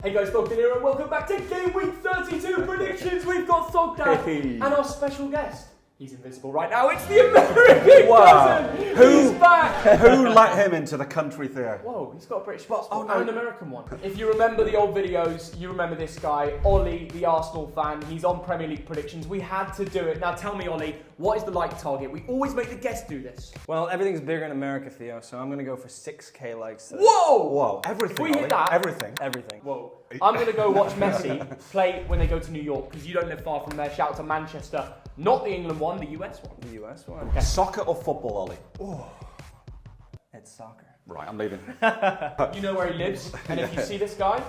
Hey guys, Thogden here and welcome back to Gameweek 32 predictions. We've got Thogden and our special guest. He's invisible right now. It's the American cousin. He's back. Who let him into the country, Theo? Whoa, he's got a British passport and an American one. If you remember the old videos, you remember this guy, Oli, the Arsenal fan. He's on Premier League predictions. We had to do it. Now tell me, Oli, what is the like target? We always make the guest do this. Well, everything's bigger in America, Theo, so I'm going to go for 6K likes today. Whoa! Whoa, everything, We hit Ollie. that. Everything. Everything. Whoa. I'm going to go watch Messi play when they go to New York, because you don't live far from there. Shout out to Manchester. Not the England one, the US one. The US one? Okay. Soccer or football, Ollie? Oh, it's soccer. Right, I'm leaving. You know where he lives, and if you see this guy,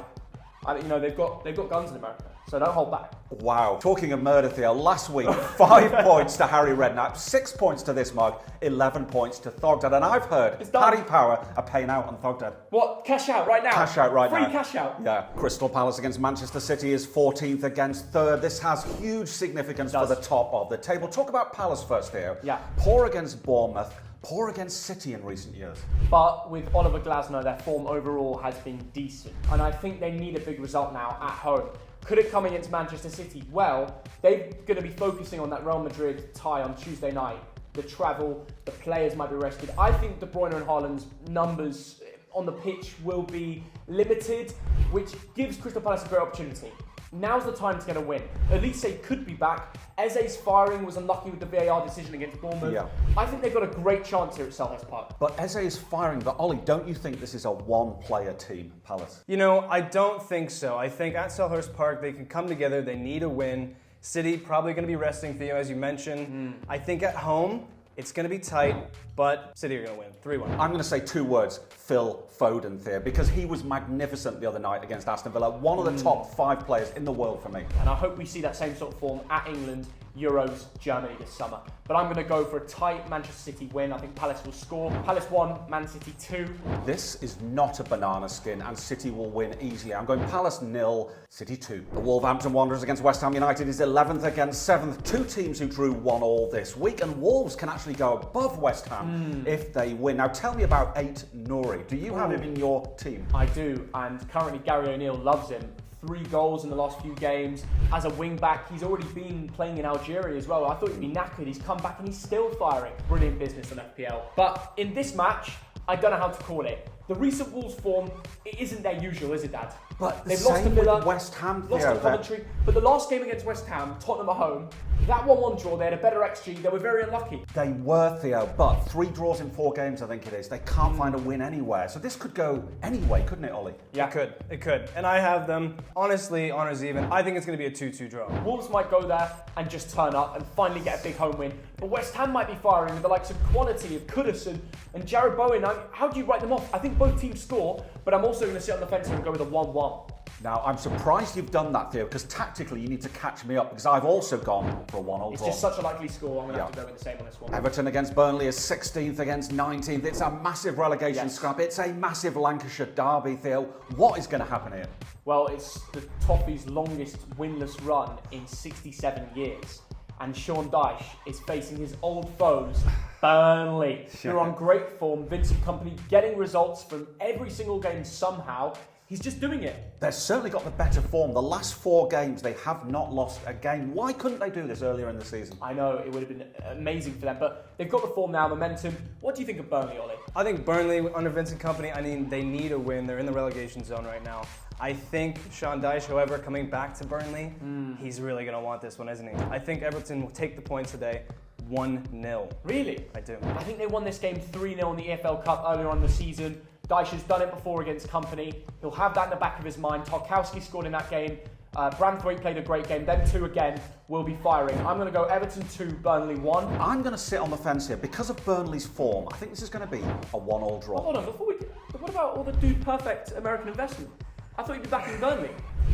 they've got guns in America, so don't hold back. Wow. Talking of murder, Theo, last week, 5 points to Harry Redknapp, 6 points to this mug, 11 points to Thogden, and I've heard Paddy Power are paying out on Thogden. What? Cash out right now? Cash out right now. Free cash out? Yeah. Crystal Palace against Manchester City is 14th against 3rd. This has huge significance for the top of the table. Talk about Palace first, Theo. Yeah. Poor against Bournemouth, poor against City in recent years. But with Oliver Glasner, their form overall has been decent, and I think they need a big result now at home. Could it come against Manchester City? Well, they're going to be focusing on that Real Madrid tie on Tuesday night. The travel, the players might be rested. I think De Bruyne and Haaland's numbers on the pitch will be limited, which gives Crystal Palace a great opportunity. Now's the time to get a win. Elise could be back. Eze's firing was unlucky with the VAR decision against Bournemouth. Yeah. I think they've got a great chance here at Selhurst Park. But Eze is firing. But Ollie, don't you think this is a one-player team, Palace? You know, I don't think so. I think at Selhurst Park, they can come together. They need a win. City probably going to be resting, Theo, as you mentioned. I think at home, it's going to be tight, but City are going to win. 3-1. I'm going to say 2 words, Phil Foden, Theo, because he was magnificent the other night against Aston Villa. One of the top 5 players in the world for me. And I hope we see that same sort of form at England, Euros, Germany this summer. But I'm going to go for a tight Manchester City win. I think Palace will score. Palace 1, Man City 2. This is not a banana skin, and City will win easily. I'm going Palace 0, City 2. The Wolverhampton Wanderers against West Ham United is 11th against 7th. 2 teams who drew 1-1 this week, and Wolves can actually go above West Ham if they win. Now tell me about 8 Nouri. Do you have him in your team? I do, and currently Gary O'Neill loves him. 3 goals in the last few games. As a wing-back, he's already been playing in Algeria as well. I thought he'd be knackered. He's come back and he's still firing. Brilliant business on FPL. But in this match, I don't know how to call it. The recent Wolves form, it isn't their usual, is it, Dad? But they've lost to with Villa, West Ham, lost Theo, to Coventry. But the last game against West Ham, Tottenham at home, that 1-1 draw, they had a better XG. They were very unlucky. They were, Theo, but 3 draws in 4 games, I think it is. They can't find a win anywhere. So this could go anyway, couldn't it, Ollie? Yeah, it could. And I have them, honestly, honours even. I think it's going to be a 2-2 draw. Wolves might go there and just turn up and finally get a big home win. But West Ham might be firing with the likes of quality of Kudus and Jared Bowen. How do you write them off? I think both teams score, but I'm also going to sit on the fence here and go with a 1-1. Now, I'm surprised you've done that, Theo, because tactically you need to catch me up, because I've also gone for a 1-1 It's draw. just such a likely score. I'm going to have to go with the same on this one. Everton against Burnley is 16th against 19th. It's a massive relegation scrap. It's a massive Lancashire derby, Theo. What is going to happen here? Well, it's the Toffees' longest winless run in 67 years. And Sean Dyche is facing his old foes, Burnley, who are on great form. Vincent Kompany getting results from every single game somehow. He's just doing it. They've certainly got the better form. The last 4 games, they have not lost a game. Why couldn't they do this earlier in the season? I know, it would have been amazing for them, but they've got the form now, momentum. What do you think of Burnley, Ollie? I think Burnley, under Vincent Kompany, they need a win. They're in the relegation zone right now. I think Sean Dyche, however, coming back to Burnley, he's really going to want this one, isn't he? I think Everton will take the points today. 1-0. Really? I do. I think they won this game 3-0 in the EFL Cup earlier on in the season. Dyche has done it before against Kompany. He'll have that in the back of his mind. Tarkowski scored in that game. Branthwaite played a great game. Them 2 again will be firing. I'm going to go Everton 2, Burnley 1. I'm going to sit on the fence here. Because of Burnley's form, I think this is going to be a 1-1 draw. Hold on, what about all the dude perfect American investment? I thought you'd be backing Burnley.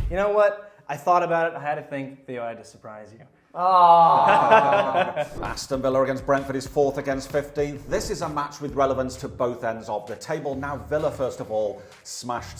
You know what? I thought about it. I had to think, Theo, I had to surprise you. Aston Villa against Brentford is 4th against 15th. This is a match with relevance to both ends of the table. Now Villa, first of all, smashed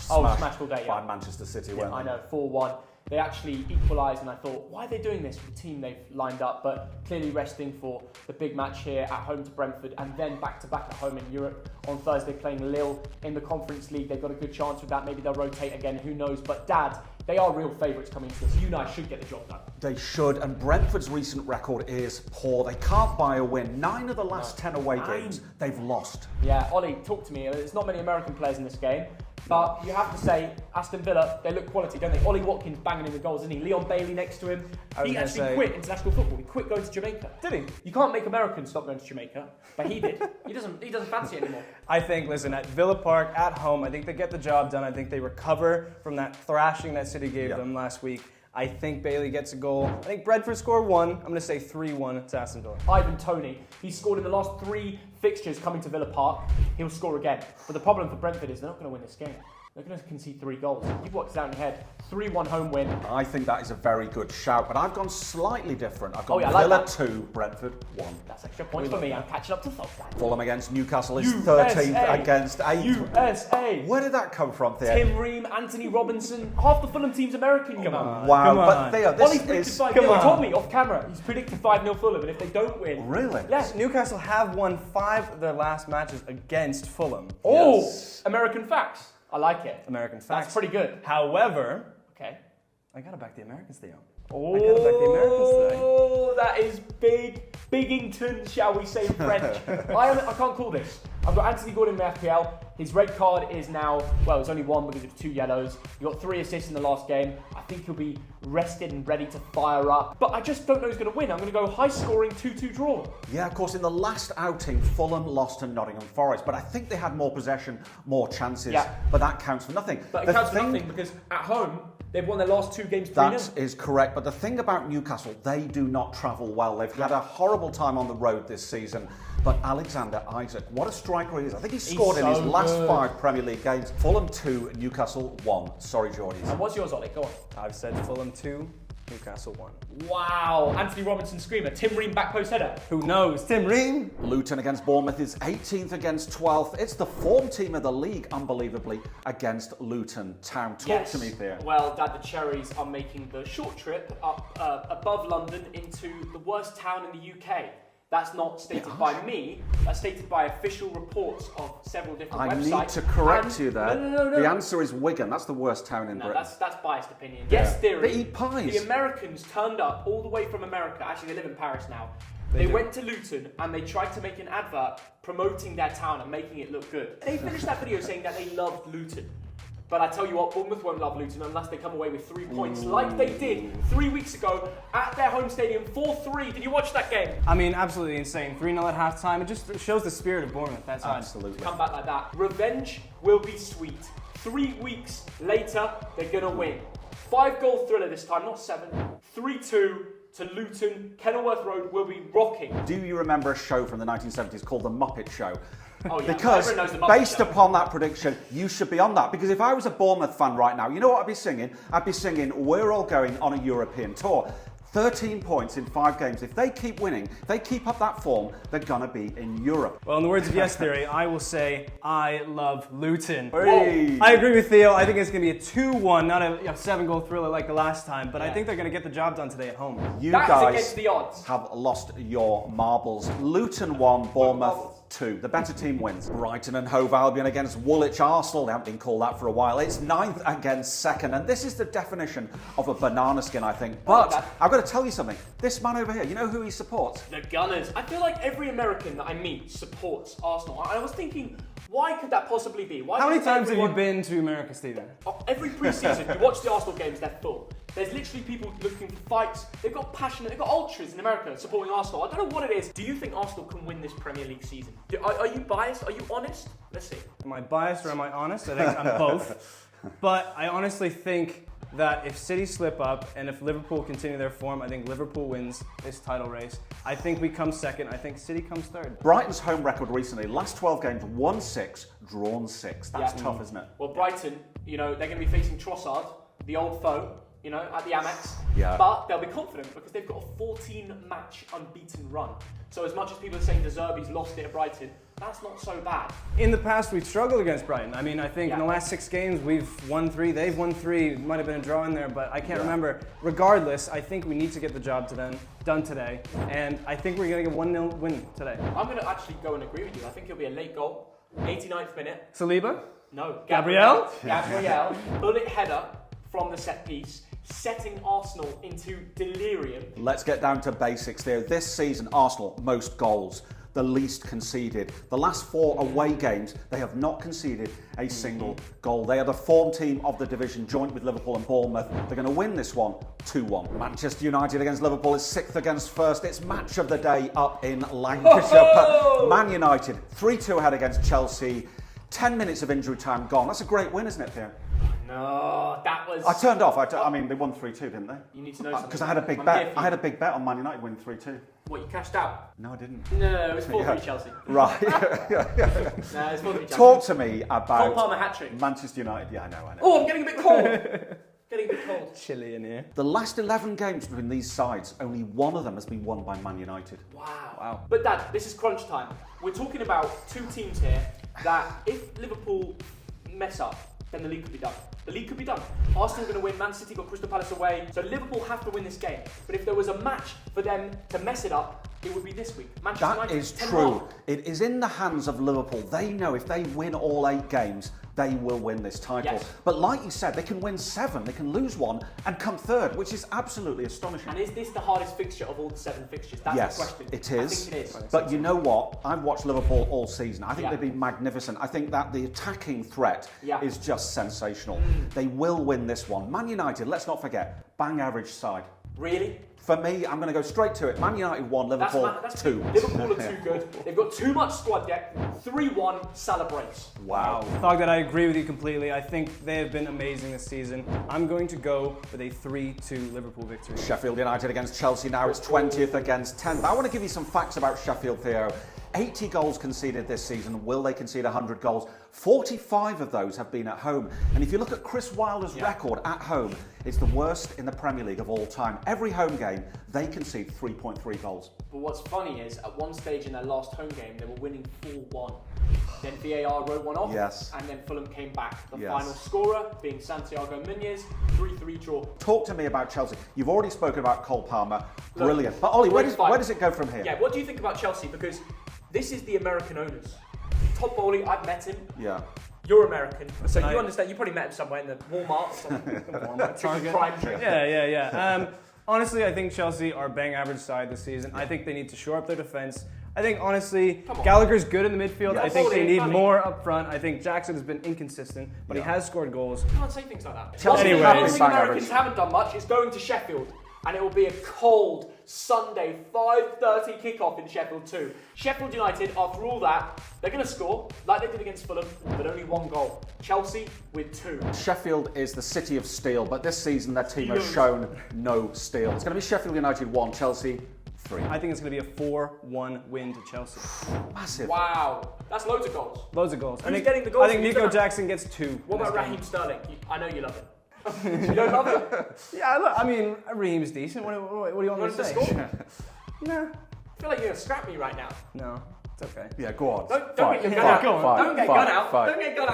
all day, by Manchester City. I know, 4-1. they actually equalised, and I thought, why are they doing this with the team they've lined up? But clearly resting for the big match here at home to Brentford, and then back-to-back at home in Europe on Thursday, playing Lille in the Conference League. They've got a good chance with that. Maybe they'll rotate again, who knows? But Dad, they are real favourites coming to this. United should get the job done. They should, and Brentford's recent record is poor. They can't buy a win. 9 of the last 10 away games, they've lost. Yeah, Ollie, talk to me. There's not many American players in this game, but you have to say, Aston Villa, they look quality, don't they? Ollie Watkins banging in the goals, isn't he? Leon Bailey next to him. He actually quit international football. He quit going to Jamaica. Did he? You can't make Americans stop going to Jamaica, but he did. He doesn't fancy it anymore. I think, listen, at Villa Park, at home, I think they get the job done. I think they recover from that thrashing that City gave them last week. I think Bailey gets a goal. I think Brentford score 1. I'm going to say 3-1 to Aston Villa. Ivan Toney, he's scored in the last 3 fixtures coming to Villa Park. He'll score again. But the problem for Brentford is they're not going to win this game. They're going to concede 3 goals. You've worked it out in your head. 3-1 home win. I think that is a very good shout, but I've gone slightly different. I've gone like Villa that. 2, Brentford 1. That's extra points for me. I'm catching up to Thogden. Fulham against Newcastle is 13th against 8th. USA. Where did that come from, Theo? Tim Ream, Anthony Robinson. Half the Fulham team's American, you know. Wow, Come but on. Theo, Ollie this predicted is... 5-0. He told me off camera. He's predicted 5-0 Fulham, and if they don't win... Really? Yes. Newcastle have won 5 of their last matches against Fulham. Oh, Yes. American facts. I like it. American facts. That's pretty good. However, Okay. I got to back the Americans, Theo. Oh, I gotta back the Americans today. Oh, that is Biggington, shall we say in French. I can't call this. I've got Anthony Gordon in my FPL. His red card is now, well, it's only 1 because of 2 yellows. He got 3 assists in the last game. I think he'll be rested and ready to fire up. But I just don't know who's going to win. I'm going to go high-scoring 2-2 draw. Yeah, of course, in the last outing, Fulham lost to Nottingham Forest, but I think they had more possession, more chances, but that counts for nothing. But it counts for nothing because at home, they've won their last 2 games 3-0. That is correct, but the thing about Newcastle, they do not travel well. They've had a horrible time on the road this season. But Alexander Isak, what a striker he is. I think he's scored in his last 5 Premier League games. Fulham 2, Newcastle 1. Sorry, Geordies. And what's yours, Ollie? Go on. I've said Fulham 2, Newcastle 1. Wow. Anthony Robinson screamer. Tim Ream back post header. Who knows? Tim Ream? Luton against Bournemouth is 18th against 12th. It's the form team of the league, unbelievably, against Luton Town. Talk to me, Theo. Well, Dad, the Cherries are making the short trip up above London into the worst town in the UK. That's not stated by me, that's stated by official reports of several different websites. I need to correct you there. No. The answer is Wigan. That's the worst town in Britain. That's biased opinion. Yes, theory. They eat pies. The Americans turned up all the way from America. Actually, they live in Paris now. They went to Luton and they tried to make an advert promoting their town and making it look good. They finished that video saying that they loved Luton. But I tell you what, Bournemouth won't love Luton unless they come away with 3 points, like they did 3 weeks ago at their home stadium, 4-3. Did you watch that game? I mean, absolutely insane. 3-0 at halftime. It just shows the spirit of Bournemouth. That's absolutely. Come back like that. Revenge will be sweet. 3 weeks later, they're gonna win. 5-goal thriller this time, not 7. 3-2 to Luton. Kenilworth Road will be rocking. Do you remember a show from the 1970s called The Muppet Show? Oh, yeah. Because Everyone knows the Muppet based Show. upon that prediction, you should be on that. Because if I was a Bournemouth fan right now, you know what I'd be singing? I'd be singing, we're all going on a European tour. 13 points in 5 games. If they keep winning, they keep up that form, they're going to be in Europe. Well, in the words of Yes Theory, I will say, I love Luton. Hey. I agree with Theo. I think it's going to be a 2-1, not a 7-goal thriller like the last time. But I Yeah. think they're going to get the job done today at home. You That's guys against the odds. have lost your marbles. Luton 1, Bournemouth 2. The better team wins. Brighton and Hove Albion against Woolwich Arsenal. They haven't been called that for a while. It's 9th against 2nd. And this is the definition of a banana skin, I think. But I've got to tell you something. This man over here, you know who he supports? The Gunners. I feel like every American that I meet supports Arsenal. I was thinking, why could that possibly be? Why How many does times have you everyone- been to America, Stephen? Every pre-season, you watch the Arsenal games, they're full. There's literally people looking for fights. They've got passionate, they've got ultras in America supporting Arsenal. I don't know what it is. Do you think Arsenal can win this Premier League season? Are you biased? Are you honest? Let's see. Am I biased or am I honest? I think I'm both. But I honestly think that if City slip up and if Liverpool continue their form, I think Liverpool wins this title race. I think we come second. I think City comes third. Brighton's home record recently, last 12 games, won 6, drawn 6. That's tough, isn't it? Well, Brighton, they're going to be facing Trossard, the old foe. at the Amex. Yeah. But they'll be confident because they've got a 14-match unbeaten run. So as much as people are saying De Zerbi's lost it at Brighton, that's not so bad. In the past, we've struggled against Brighton. I mean, I think in the Yeah. last 6 games, we've won 3. They've won 3. Might have been a draw in there, but I can't remember. Regardless, I think we need to get the job done today. And I think we're going to get a 1-0 win today. I'm going to actually go and agree with you. I think it'll be a late goal, 89th minute. Saliba? No. Gabriel? Gabriel. Bullet header from the set piece, setting Arsenal into delirium. Let's get down to basics there. This season, Arsenal, most goals, the least conceded. The last 4 away games, they have not conceded a single goal. They are the form team of the division, joint with Liverpool and Bournemouth. They're going to win this one 2-1. Manchester United against Liverpool is 6th against 1st. It's match of the day up in Lancashire. Man United, 3-2 ahead against Chelsea. 10 minutes of injury time gone. That's a great win, isn't it, Theo? No, that was... I turned off. I mean, they won 3-2, didn't they? You need to know something. Because I had a big bet. I had a big bet on Man United winning 3-2. What, you cashed out? No, I didn't. No, it was 4-3 Chelsea. Right. No, it's 4-3 Chelsea. Talk to me Cole about Palmer hat-trick. Manchester United. Yeah, I know. Oh, I'm getting a bit cold. Getting a bit cold. Chilly in here. The last 11 games between these sides, only one of them has been won by Man United. Wow. But Dad, this is crunch time. We're talking about 2 teams here that if Liverpool mess up, then the league could be done. The league could be done. Arsenal are going to win. Man City got Crystal Palace away. So Liverpool have to win this game. But if there was a match for them to mess it up, it would be this week. Manchester That United, is 10-1. true. It is in the hands of Liverpool. They know if they win all 8 games, they will win this title. Yes. But like you said, they can win 7, they can lose 1 and come 3rd, which is absolutely astonishing. And is this the hardest fixture of all the 7 fixtures? That's Yes, the question. it is. I think it is. But you know what? I've watched Liverpool all season. I think Yeah. they've been magnificent. I think that the attacking threat Yeah. is just sensational. They will win this one. Man United, let's not forget, bang average side. Really? For me, I'm going to go straight to it. Man United 1, Liverpool That's 2. Liverpool are too good. They've got too much squad depth. 3-1, celebrates. Wow. Thogden, I agree with you completely. I think they have been amazing this season. I'm going to go with a 3-2 Liverpool victory. Sheffield United against Chelsea now. It's 20th against 10th. I want to give you some facts about Sheffield, Theo. 80 goals conceded this season. Will they concede 100 goals? 45 of those have been at home. And if you look at Chris Wilder's record at home, it's the worst in the Premier League of all time. Every home game, they concede 3.3 goals. But what's funny is, at one stage in their last home game, they were winning 4-1. Then VAR wrote one off, Yes. and then Fulham came back. The Yes. final scorer being Santiago Muñoz, 3-3 draw. Talk to me about Chelsea. You've already spoken about Cole Palmer. Look, Brilliant. But Ollie, where great fight. does it go from here? Yeah, what do you think about Chelsea? Because this is the American owners. Todd Bowley, I've met him. Yeah. You're American, so Tonight. you understand. You probably met him somewhere in the Walmart. Target. Prime trip. Yeah. Honestly, I think Chelsea are bang average side this season. I think they need to shore up their defense. I think, honestly, Come on. Gallagher's good in the midfield. Yeah. I think they Foley, need funny. more up front. I think Jackson has been inconsistent, but he Yeah. has scored goals. You can't say things like that. Chelsea Anyway. have been One thing bang Americans average. haven't done much is going to Sheffield. And it will be a cold Sunday 5:30 kickoff in Sheffield too. Sheffield United, after all that, they're going to score like they did against Fulham, but only 1 goal. Chelsea with 2. Sheffield is the city of steel, but this season their team has Steelers. shown no steel. It's going to be Sheffield United 1, Chelsea 3. I think it's going to be a 4-1 win to Chelsea. Massive. Wow, that's loads of goals. Loads of goals. Who's getting the goals? I think Who's Nico gonna- Jackson gets 2. What about Raheem Sterling? I know you love it. You don't love it? Yeah, look, I mean, Raheem's decent. What do you want me You to want say? him to score? Nah, I feel like you're going to scrap me right now. no, it's okay. Yeah, go on. Don't Fight, get your gun fight, out. go on. fight, Don't get fight, gun out. fight. Don't get gun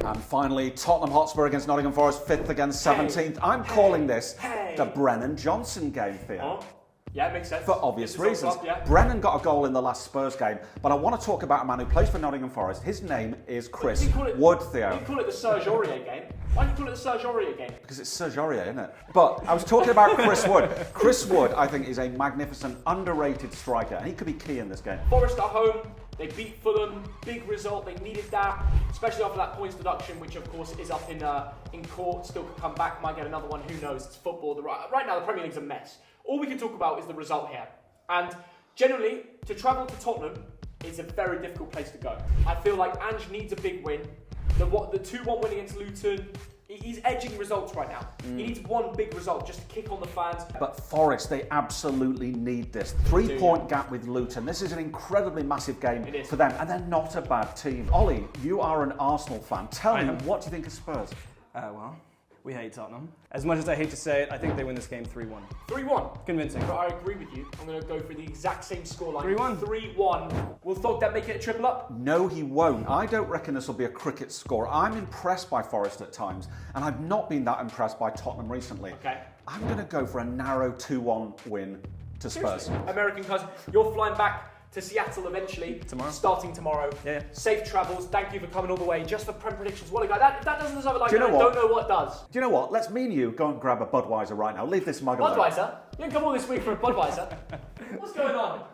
out. And finally, Tottenham Hotspur against Nottingham Forest, 5th against 17th. I'm calling this the Brennan Johnson game, Theo. Oh, yeah, it makes sense. For obvious It's a reasons. top, yeah. Brennan got a goal in the last Spurs game, but I want to talk about a man who plays for Nottingham Forest. His name is Chris You call it- Wood, Theo. You call it the Serge Aurier game. Why do you call it the Serge Aurier game? Because it's Serge Aurier, isn't it? But I was talking about Chris Wood. Chris Wood, I think, is a magnificent, underrated striker, and he could be key in this game. Forest at home, they beat Fulham, big result, they needed that, especially after that points deduction, which of course is up in court, still could come back, might get another one, who knows, it's football. Right now the Premier League's a mess. All we can talk about is the result here. And generally, to travel to Tottenham is a very difficult place to go. I feel like Ange needs a big win. The 2-1 win against Luton, he's edging results right now. He needs one big result just to kick on the fans. But Forest, they absolutely need this. 3-point gap with Luton. This is an incredibly massive game It is. for them, and they're not a bad team. Ollie, you are an Arsenal fan. Tell I me, am. what do you think of Spurs? Well, We hate Tottenham. As much as I hate to say it, I think they win this game 3-1. 3-1. Convincing. But I agree with you. I'm going to go for the exact same scoreline. 3-1. 3-1. Will Thogden make it a triple up? No, he won't. I don't reckon this will be a cricket score. I'm impressed by Forest at times, and I've not been that impressed by Tottenham recently. Okay. I'm going to go for a narrow 2-1 win to Spurs. Seriously? American cousin, you're flying back to Seattle eventually. Tomorrow. Starting tomorrow. Yeah. Safe travels. Thank you for coming all the way just for Prem predictions. What a guy. That doesn't sound like Do you know I what? don't know what does. Do you know what? Let's me and you go and grab a Budweiser right now. Leave this mug alone. Budweiser? You didn't come all this week for a Budweiser. What's going on?